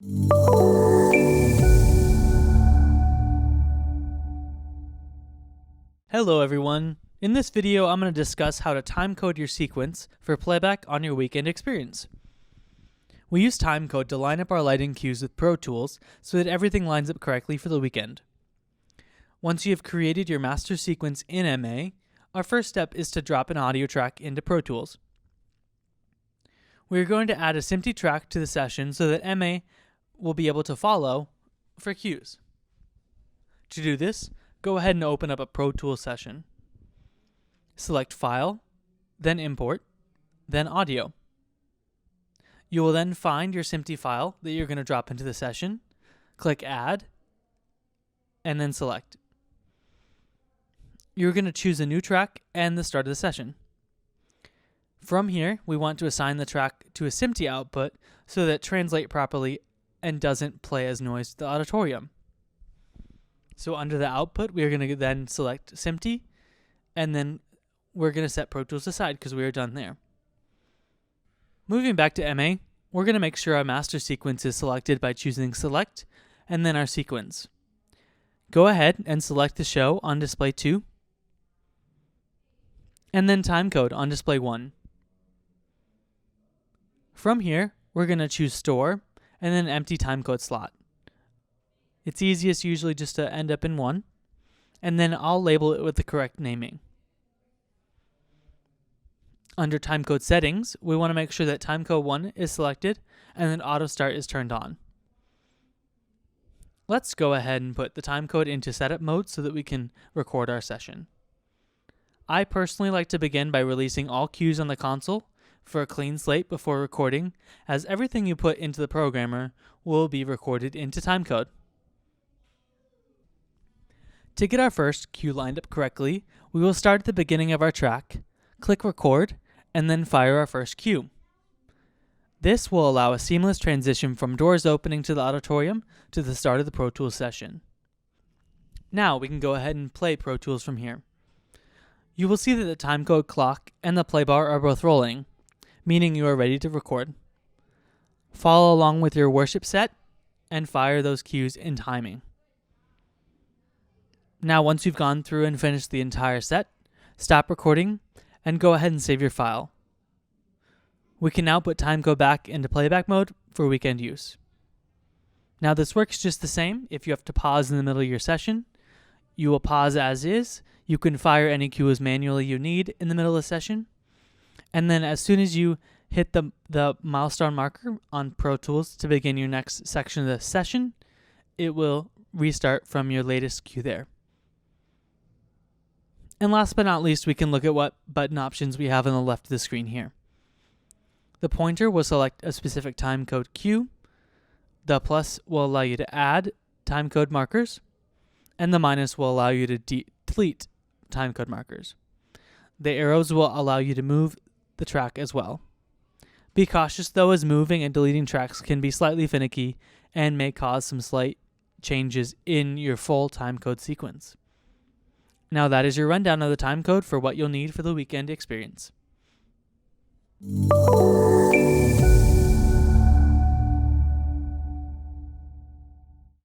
Hello everyone. In this video, I'm going to discuss how to timecode your sequence for playback on your weekend experience. We use timecode to line up our lighting cues with Pro Tools so that everything lines up correctly for the weekend. Once you have created your master sequence in MA, our first step is to drop an audio track into Pro Tools. We are going to add a SMPTE track to the session so that MA will be able to follow for cues. To do this, go ahead and open up a Pro Tools session. Select File, then Import, then Audio. You will then find your SMPTE file that you're going to drop into the session, click Add, and then select. You're going to choose a new track and the start of the session. From here, we want to assign the track to a SMPTE output so that it translates properly and doesn't play as noise to the auditorium. So under the output, we are going to then select SMPTE, and then we're going to set Pro Tools aside because we are done there. Moving back to MA, we're going to make sure our master sequence is selected by choosing Select and then our sequence. Go ahead and select the show on display 2 and then timecode on display 1. From here, we're going to choose Store and then empty timecode slot. It's easiest usually just to end up in 1, and then I'll label it with the correct naming. Under timecode settings, we want to make sure that timecode 1 is selected and then auto start is turned on. Let's go ahead and put the timecode into setup mode so that we can record our session. I personally like to begin by releasing all cues on the console for a clean slate before recording, as everything you put into the programmer will be recorded into timecode. To get our first cue lined up correctly, we will start at the beginning of our track, click record, and then fire our first cue. This will allow a seamless transition from doors opening to the auditorium to the start of the Pro Tools session. Now we can go ahead and play Pro Tools from here. You will see that the timecode clock and the play bar are both rolling, meaning you are ready to record. Follow along with your worship set and fire those cues in timing. Now once you've gone through and finished the entire set, stop recording and go ahead and save your file. We can now put timecode back into playback mode for weekend use. Now this works just the same if you have to pause in the middle of your session. You will pause as is. You can fire any cues manually you need in the middle of the session. And then as soon as you hit the milestone marker on Pro Tools to begin your next section of the session, it will restart from your latest cue there. And last but not least, we can look at what button options we have on the left of the screen here. The pointer will select a specific timecode cue. The plus will allow you to add timecode markers. And the minus will allow you to delete timecode markers. The arrows will allow you to move the track as well. Be cautious though, as moving and deleting tracks can be slightly finicky and may cause some slight changes in your full timecode sequence. Now that is your rundown of the timecode for what you'll need for the weekend experience.